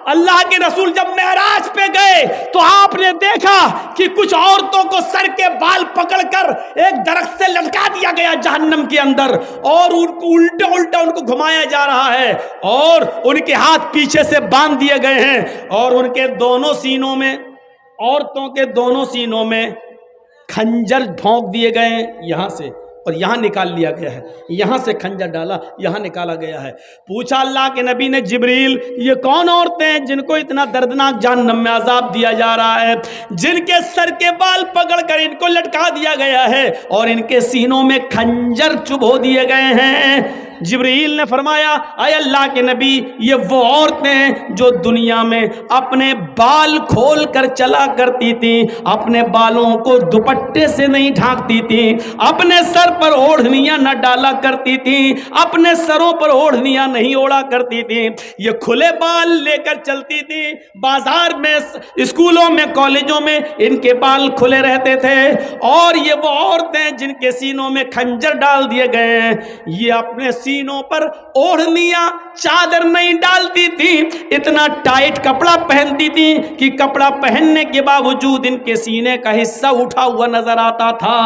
اللہ کے رسول جب معراج پہ گئے تو آپ نے دیکھا کہ کچھ عورتوں کو سر کے بال پکڑ کر ایک درخت سے لٹکا دیا گیا جہنم کے اندر، اور ان کو الٹا الٹا ان کو گھمایا جا رہا ہے، اور ان کے ہاتھ پیچھے سے باندھ دیے گئے ہیں، اور ان کے دونوں سینوں میں، عورتوں کے دونوں سینوں میں کھنجر بھونک دیے گئے ہیں یہاں سے، اور یہاں نکال لیا گیا ہے، یہاں سے کھنجر ڈالا، یہاں نکالا گیا ہے۔ پوچھا اللہ کے نبی نے، جبریل یہ کون عورتیں ہیں جن کو اتنا دردناک جہنم میں عذاب دیا جا رہا ہے، جن کے سر کے بال پکڑ کر ان کو لٹکا دیا گیا ہے اور ان کے سینوں میں کھنجر چبھو دیے گئے ہیں؟ جبریل نے فرمایا، اے اللہ کے نبی، یہ وہ عورتیں ہیں جو دنیا میں اپنے بال کھول کر چلا کرتی تھیں، اپنے بالوں کو دوپٹے سے نہیں ڈھانکتی تھیں، اپنے سر پر اوڑھنیاں نہ ڈالا کرتی تھیں، اپنے سروں پر اوڑھنیاں نہیں اوڑا کرتی تھیں، یہ کھلے بال لے کر چلتی تھیں، بازار میں، اسکولوں میں، کالجوں میں ان کے بال کھلے رہتے تھے، اور یہ وہ عورتیں جن کے سینوں میں کھنجر ڈال دیے گئے ہیں، یہ اپنے سینوں پر اوڑھنیاں، چادر نہیں ڈالتی تھی، اتنا ٹائٹ کپڑا پہنتی تھی کہ کپڑا پہننے کے باوجود ان کے سینے کا حصہ اٹھا ہوا نظر آتا تھا۔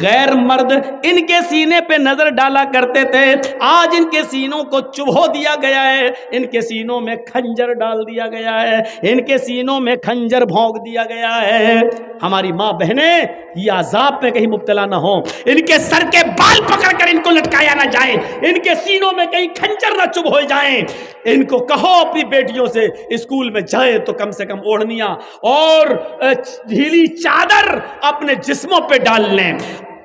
غیر مرد ان کے سینے پہ نظر ڈالا کرتے تھے، آج ان کے سینوں کو چبھو دیا گیا ہے، ان کے سینوں میں کھنجر ڈال دیا گیا ہے، ان کے سینوں میں کھنجر بھونک دیا گیا ہے۔ ہماری ماں بہنیں یہ عذاب میں کہیں مبتلا نہ ہوں، ان کے سر کے بال پکڑ کر ان کو لٹکایا نہ جائے، ان کے سینوں میں کہیں کھنجر نہ چبھ ہو جائیں۔ ان کو کہو اپنی بیٹیوں سے اسکول میں جائیں تو کم سے کم اوڑھنیاں اور ڈھیلی چادر اپنے جسموں پہ ڈال لیں۔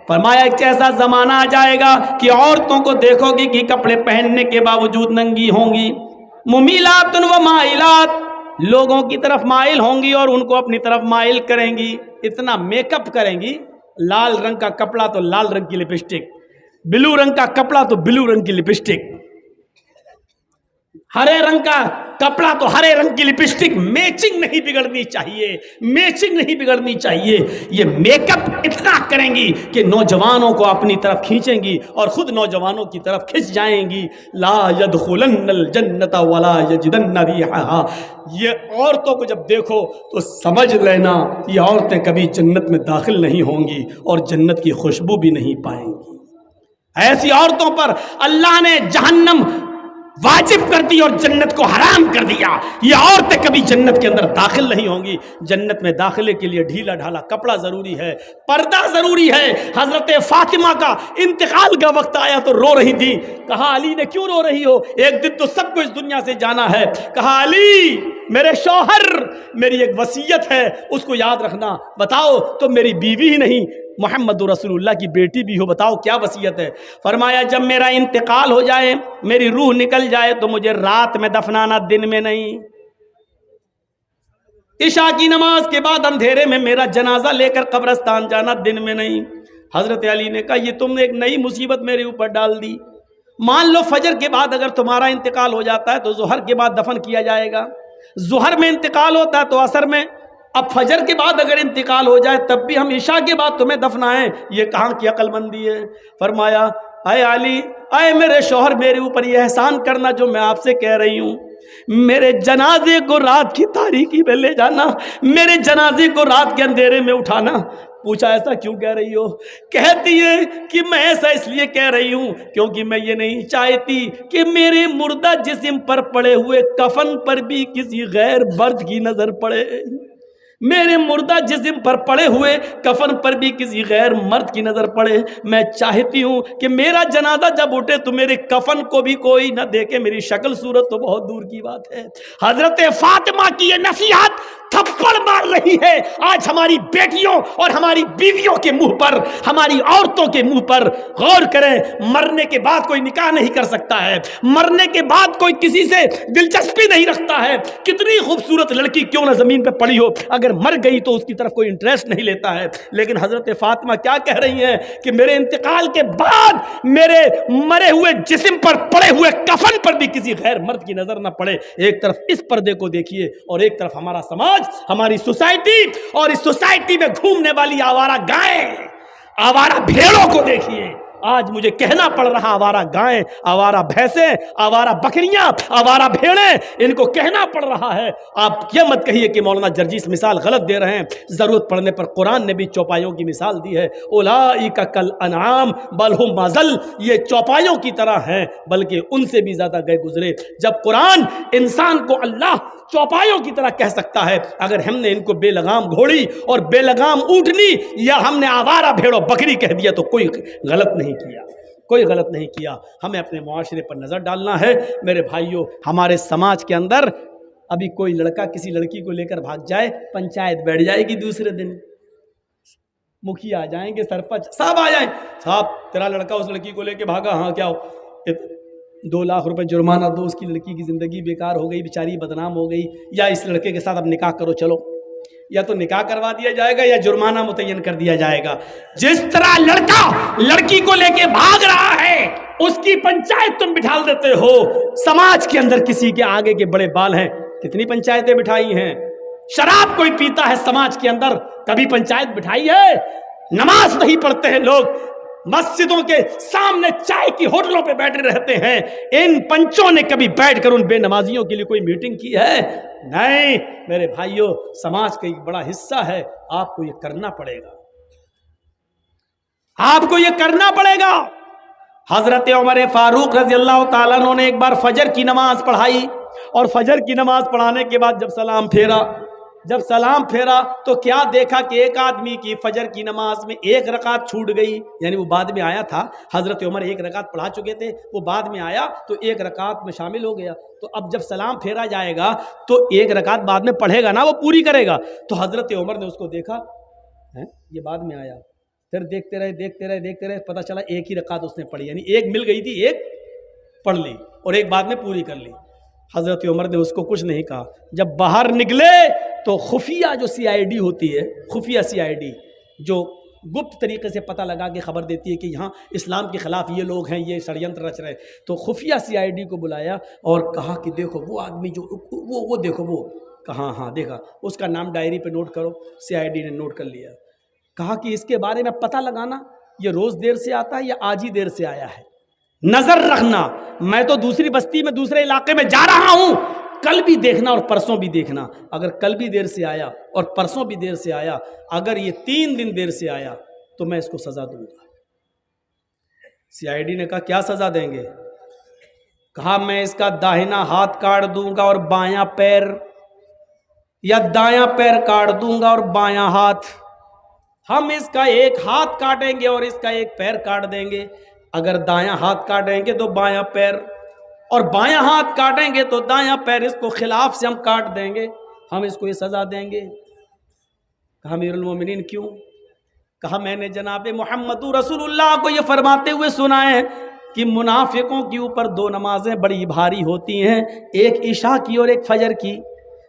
فرمایا ایک ایسا زمانہ آ جائے گا کہ عورتوں کو دیکھو گی کہ کپڑے پہننے کے باوجود ننگی ہوں گی، ممیلات و مائلات، لوگوں کی طرف مائل ہوں گی اور ان کو اپنی طرف مائل کریں گی، اتنا میک اپ کریں گی، لال رنگ کا کپڑا تو لال رنگ کی لپسٹک، بلو رنگ کا کپڑا تو بلو رنگ کی لپسٹک، ہرے رنگ کا کپڑا تو ہرے رنگ کی لپسٹک، میچنگ نہیں بگڑنی چاہیے، میچنگ نہیں بگڑنی چاہیے۔ یہ میک اپ اتنا کریں گی کہ نوجوانوں کو اپنی طرف کھینچیں گی اور خود نوجوانوں کی طرف کھنچ جائیں گی۔ لا يدخلن الجنت ولا یجدن ریحھا، یہ عورتوں کو جب دیکھو تو سمجھ لینا یہ عورتیں کبھی جنت میں داخل نہیں ہوں گی اور جنت کی خوشبو بھی نہیں پائیں گی۔ ایسی عورتوں پر اللہ نے جہنم واجب کر دی اور جنت کو حرام کر دیا، یہ عورتیں کبھی جنت کے اندر داخل نہیں ہوں گی۔ جنت میں داخلے کے لیے ڈھیلا ڈھالا کپڑا ضروری ہے، پردہ ضروری ہے۔ حضرت فاطمہ کا انتقال کا وقت آیا تو رو رہی تھی، کہا علی نے کیوں رو رہی ہو، ایک دن تو سب کو اس دنیا سے جانا ہے۔ کہا علی میرے شوہر، میری ایک وصیت ہے اس کو یاد رکھنا۔ بتاؤ تم میری بیوی ہی نہیں محمد رسول اللہ کی بیٹی بھی ہو، بتاؤ کیا وصیت ہے؟ فرمایا جب میرا انتقال ہو جائے، میری روح نکل جائے تو مجھے رات میں دفنانا، دن میں نہیں۔ عشاء کی نماز کے بعد اندھیرے میں میرا جنازہ لے کر قبرستان جانا، دن میں نہیں۔ حضرت علی نے کہا یہ تم نے ایک نئی مصیبت میرے اوپر ڈال دی، مان لو فجر کے بعد اگر تمہارا انتقال ہو جاتا ہے تو ظہر کے بعد دفن کیا جائے گا، ظہر میں انتقال ہوتا ہے تو عصر میں، اب فجر کے بعد اگر انتقال ہو جائے تب بھی ہم عشاء کے بعد تمہیں دفنائیں، یہ کہاں کی عقل مندی ہے؟ فرمایا اے علی، اے میرے شوہر، میرے اوپر یہ احسان کرنا جو میں آپ سے کہہ رہی ہوں، میرے جنازے کو رات کی تاریکی میں لے جانا، میرے جنازے کو رات کے اندھیرے میں اٹھانا۔ پوچھا ایسا کیوں کہہ رہی ہو؟ کہتی ہے کہ میں ایسا اس لیے کہہ رہی ہوں کیونکہ میں یہ نہیں چاہتی کہ میرے مردہ جسم پر پڑے ہوئے کفن پر بھی کسی غیر مرد کی نظر پڑے، میرے مردہ جسم پر پڑے ہوئے کفن پر بھی کسی غیر مرد کی نظر پڑے۔ میں چاہتی ہوں کہ میرا جنازہ جب اٹھے تو میرے کفن کو بھی کوئی نہ دیکھے، میری شکل صورت تو بہت دور کی بات ہے۔ حضرت فاطمہ کی یہ نصیحت تھپڑ مار رہی ہے آج ہماری بیٹیوں اور ہماری بیویوں کے منہ پر، ہماری عورتوں کے منہ پر۔ غور کریں، مرنے کے بعد کوئی نکاح نہیں کر سکتا ہے، مرنے کے بعد کوئی کسی سے دلچسپی نہیں رکھتا ہے، کتنی خوبصورت لڑکی کیوں نہ زمین پہ پڑی ہو، اگر مر گئی تو اس کی طرف کوئی انٹرسٹ نہیں لیتا ہے۔ لیکن حضرت فاطمہ کیا کہہ رہی ہیں کہ میرے انتقال کے بعد میرے مرے ہوئے جسم پر پڑے ہوئے کفن پر بھی کسی غیر مرد کی نظر نہ پڑے۔ ایک طرف اس پردے کو دیکھیے اور ایک طرف ہمارا سماج، ہماری سوسائٹی، اور اس سوسائٹی میں گھومنے والی آوارہ گائیں، آوارہ بھیڑوں کو دیکھیے۔ آج مجھے کہنا پڑ رہا آوارہ گائیں، آوارہ بھینسیں، آوارہ بکریاں، آوارہ بھیڑیں، ان کو کہنا پڑ رہا ہے۔ آپ یہ مت کہیے کہ مولانا جرجیس مثال غلط دے رہے ہیں، ضرورت پڑنے پر قرآن نے بھی چوپایوں کی مثال دی ہے۔ اولئک کالانعام بل ھم اضل، یہ چوپایوں کی طرح ہیں بلکہ ان سے بھی زیادہ گئے گزرے۔ جب قرآن انسان کو اللہ چوپایوں کی طرح کہہ سکتا ہے، اگر ہم نے ان کو بے لگام گھوڑی اور بے لگام اونٹنی یا ہم نے آوارہ بھیڑ و بکری کہہ دیا تو کوئی غلط نہیں کیا، کوئی غلط نہیں کیا۔ ہمیں اپنے معاشرے پر نظر ڈالنا ہے۔ میرے بھائیوں، ہمارے سماج کے اندر ابھی کوئی لڑکا کسی لڑکی کو لے کر بھاگ جائے، پنچایت بیٹھ جائے گی، دوسرے دن مکھیا آ جائیں گے، سرپنچ صاحب آ جائیں، صاحب تیرا لڑکا اس لڑکی کو لے کے بھاگا، ہاں کیا ہو، 2 لاکھ روپے جرمانہ دو، اس کی لڑکی کی زندگی بیکار ہو گئی، بیچاری بدنام ہو گئی، یا اس لڑکے کے ساتھ اب نکاح کرو، چلو، یا تو نکاح کروا دیا جائے گا یا جرمانہ متعین کر دیا جائے گا۔ جس طرح لڑکا لڑکی کو لے کے بھاگ رہا ہے، اس کی پنچایت تم بٹھا دیتے ہو۔ سماج کے اندر کسی کے آگے کے بڑے بال ہیں، کتنی پنچایتیں بٹھائی ہیں۔ شراب کوئی پیتا ہے سماج کے اندر، کبھی پنچایت بٹھائی ہے؟ نماز نہیں پڑھتے ہیں لوگ، مسجدوں کے سامنے چائے کی ہوٹلوں پہ بیٹھے رہتے ہیں، ان پنچوں نے کبھی بیٹھ کر ان بے نمازیوں کے لیے کوئی میٹنگ کی ہے؟ نہیں میرے بھائیوں، سماج کا ایک بڑا حصہ ہے، آپ کو یہ کرنا پڑے گا، آپ کو یہ کرنا پڑے گا۔ حضرت عمر فاروق رضی اللہ تعالیٰ عنہ نے ایک بار فجر کی نماز پڑھائی، اور فجر کی نماز پڑھانے کے بعد جب سلام پھیرا تو کیا دیکھا کہ ایک آدمی کی فجر کی نماز میں 1 رکعت چھوٹ گئی، یعنی وہ بعد میں آیا تھا، حضرت عمر 1 رکعت پڑھا چکے تھے، وہ بعد میں آیا تو 1 رکعت میں شامل ہو گیا۔ تو اب جب سلام پھیرا جائے گا تو 1 رکعت بعد میں پڑھے گا نا، وہ پوری کرے گا۔ تو حضرت عمر نے اس کو دیکھا، یہ بعد میں آیا، پھر دیکھتے رہے، پتہ چلا 1 ہی رکعت اس نے پڑھی، یعنی 1 مل گئی تھی، 1 پڑھ لی اور 1 بعد میں پوری کر لی۔ حضرت عمر نے اس کو کچھ نہیں کہا۔ جب باہر نکلے تو خفیہ جو CID ہوتی ہے، خفیہ CID جو گپت طریقے سے پتہ لگا کے خبر دیتی ہے کہ یہاں اسلام کے خلاف یہ لوگ ہیں، یہ ષڈینتر رچ رہے، تو خفیہ CID کو بلایا اور کہا کہ دیکھو وہ آدمی جو وہ دیکھو، وہ کہاں، ہاں دیکھا، اس کا نام ڈائری پہ نوٹ کرو۔ CID نے نوٹ کر لیا۔ کہا کہ اس کے بارے میں پتہ لگانا، یہ روز دیر سے آتا ہے یا آج ہی دیر سے آیا ہے، نظر رکھنا، میں تو دوسری بستی میں دوسرے علاقے میں جا رہا ہوں، کل بھی دیکھنا اور پرسوں بھی دیکھنا، اگر کل بھی دیر سے آیا اور پرسوں بھی دیر سے آیا، اگر یہ 3 دن دیر سے آیا تو میں اس کو سزا دوں گا۔ CID نے کہا کیا سزا دیں گے؟ کہا میں اس کا داہنا ہاتھ کاٹ دوں گا اور بایاں پیر، یا دایاں پیر کاٹ دوں گا اور بایاں ہاتھ، ہم اس کا 1 ہاتھ کاٹیں گے اور اس کا 1 پیر کاٹ دیں گے۔ اگر دایاں ہاتھ کاٹیں گے تو بایاں پیر، اور بایاں ہاتھ کاٹیں گے تو دایاں پیر، اس کو خلاف سے ہم کاٹ دیں گے، ہم اس کو یہ سزا دیں گے۔ کہا امیر المومنین کیوں؟ کہا میں نے جناب محمد رسول اللہ کو یہ فرماتے ہوئے سنا ہے کہ منافقوں کے اوپر 2 نمازیں بڑی بھاری ہوتی ہیں، ایک عشاء کی اور ایک فجر کی۔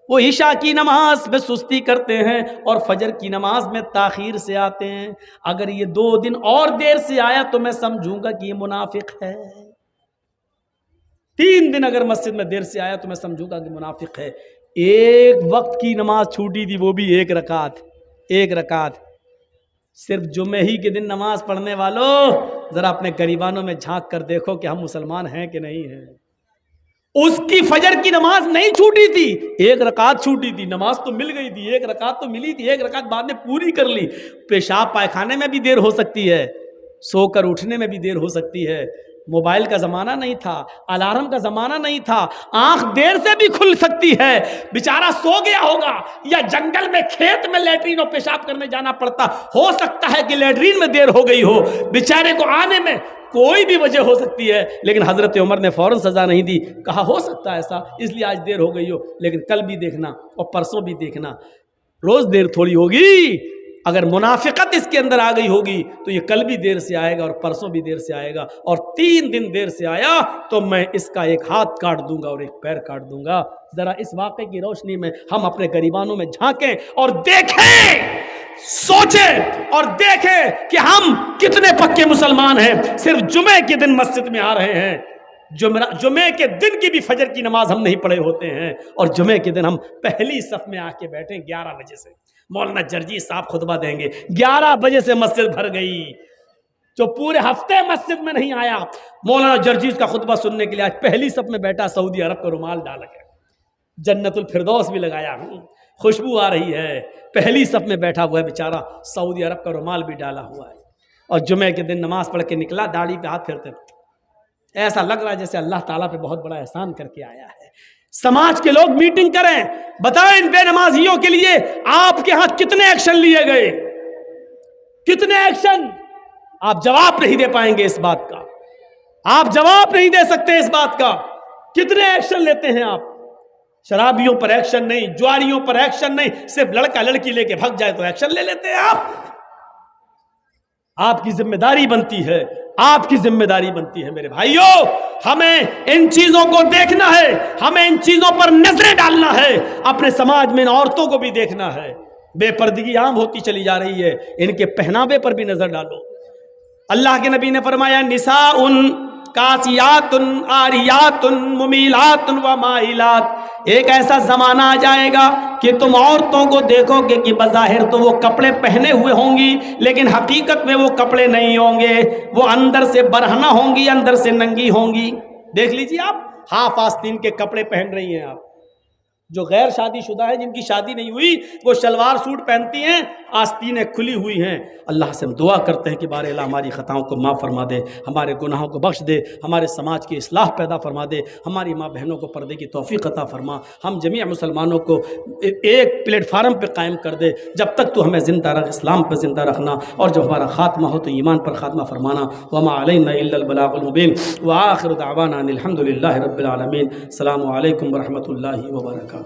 وہ عشاء کی نماز میں سستی کرتے ہیں اور فجر کی نماز میں تاخیر سے آتے ہیں۔ اگر یہ 2 دن اور دیر سے آیا تو میں سمجھوں گا کہ یہ منافق ہے۔ 3 دن اگر مسجد میں دیر سے آیا تو میں سمجھوں گا کہ منافق ہے۔ ایک وقت کی نماز چھوٹی تھی، وہ بھی 1 رکعت۔ صرف جمعے ہی کے دن نماز پڑھنے والوں، ذرا اپنے گریبانوں میں جھانک کر دیکھو کہ ہم مسلمان ہیں کہ نہیں ہیں۔ اس کی فجر کی نماز نہیں چھوٹی تھی، 1 رکعت چھوٹی تھی، نماز تو مل گئی تھی، 1 رکعت تو ملی تھی، 1 رکعت بعد میں پوری کر لی۔ پیشاب پائخانے میں بھی دیر ہو سکتی ہے، سو کر اٹھنے میں بھی دیر ہو سکتی ہے، موبائل کا زمانہ نہیں تھا، الارم کا زمانہ نہیں تھا، آنکھ دیر سے بھی کھل سکتی ہے، بیچارہ سو گیا ہوگا یا جنگل میں کھیت میں لیٹرین اور پیشاب کرنے جانا پڑتا، ہو سکتا ہے کہ لیٹرین میں دیر ہو گئی ہو، بیچارے کو آنے میں کوئی بھی وجہ ہو سکتی ہے، لیکن حضرت عمر نے فوراً سزا نہیں دی، کہا ہو سکتا ہے ایسا، اس لیے آج دیر ہو گئی ہو، لیکن کل بھی دیکھنا اور پرسوں بھی دیکھنا، روز دیر تھوڑی ہوگی۔ اگر منافقت اس کے اندر آ گئی ہوگی تو یہ کل بھی دیر سے آئے گا اور پرسوں بھی دیر سے آئے گا، اور 3 دن دیر سے آیا تو میں اس کا 1 ہاتھ کاٹ دوں گا اور 1 پیر کاٹ دوں گا۔ ذرا اس واقعے کی روشنی میں ہم اپنے گریبانوں میں جھانکیں اور دیکھیں، سوچیں اور دیکھیں کہ ہم کتنے پکے مسلمان ہیں۔ صرف جمعے کے دن مسجد میں آ رہے ہیں، جمعے کے دن کی بھی فجر کی نماز ہم نہیں پڑھے ہوتے ہیں، اور جمعے کے دن ہم پہلی صف میں آ کے بیٹھیں 11 بجے سے، مولانا جرجیس صاحب خطبہ دیں گے، 11 بجے سے مسجد بھر گئی، جو پورے ہفتے مسجد میں نہیں آیا، مولانا جرجیز کا خطبہ سننے کے لیے آج پہلی صف میں بیٹھا، سعودی عرب کا رومال ڈالا گیا، جنت الفردوس بھی لگایا، خوشبو آ رہی ہے، پہلی صف میں بیٹھا ہوا ہے بیچارہ، سعودی عرب کا رومال بھی ڈالا ہوا ہے، اور جمعے کے دن نماز پڑھ کے نکلا، داڑھی پہ ہاتھ پھیرتے، ایسا لگ رہا ہے جیسے اللہ تعالیٰ پہ بہت بڑا احسان کر کے آیا ہے۔ سماج کے لوگ میٹنگ کریں، بتائیں ان بے نمازیوں کے لیے آپ کے ہاں کتنے ایکشن لیے گئے، کتنے ایکشن؟ آپ جواب نہیں دے پائیں گے اس بات کا، آپ جواب نہیں دے سکتے اس بات کا، کتنے ایکشن لیتے ہیں آپ؟ شرابیوں پر ایکشن نہیں، جواریوں پر ایکشن نہیں، صرف لڑکا لڑکی لے کے بھگ جائے تو ایکشن لے لیتے ہیں آپ۔ آپ کی ذمہ داری بنتی ہے، آپ کی ذمہ داری بنتی ہے میرے بھائیوں، ہمیں ان چیزوں کو دیکھنا ہے، ہمیں ان چیزوں پر نظریں ڈالنا ہے، اپنے سماج میں ان عورتوں کو بھی دیکھنا ہے، بے پردگی عام ہوتی چلی جا رہی ہے، ان کے پہناوے پر بھی نظر ڈالو۔ اللہ کے نبی نے فرمایا نساء کاسیات عاریات ممیلات و مائلات، ایک ایسا زمانہ آ جائے گا کہ تم عورتوں کو دیکھو گے کہ بظاہر تو وہ کپڑے پہنے ہوئے ہوں گی، لیکن حقیقت میں وہ کپڑے نہیں ہوں گے، وہ اندر سے برہنہ ہوں گی، اندر سے ننگی ہوں گی۔ دیکھ لیجیے آپ، ہاف آستین کے کپڑے پہن رہی ہیں آپ، جو غیر شادی شدہ ہے، جن کی شادی نہیں ہوئی، وہ شلوار سوٹ پہنتی ہیں، آستینیں کھلی ہوئی ہیں۔ اللہ سے ہم دعا کرتے ہیں کہ بار الہ ہماری خطاؤں کو معاف فرما دے، ہمارے گناہوں کو بخش دے، ہمارے سماج کی اصلاح پیدا فرما دے، ہماری ماں بہنوں کو پردے کی توفیق عطا فرما، ہم جمیع مسلمانوں کو ایک پلیٹ فارم پہ قائم کر دے، جب تک تو ہمیں زندہ رکھ، اسلام پہ زندہ رکھنا، اور جب ہمارا خاتمہ ہو تو ایمان پر خاتمہ فرمانا۔ وما علینا الا البلاغ المبین، وآخر دعوانا ان الحمد للہ رب العالمین۔ السلام علیکم ورحمۃ اللہ وبرکاتہ۔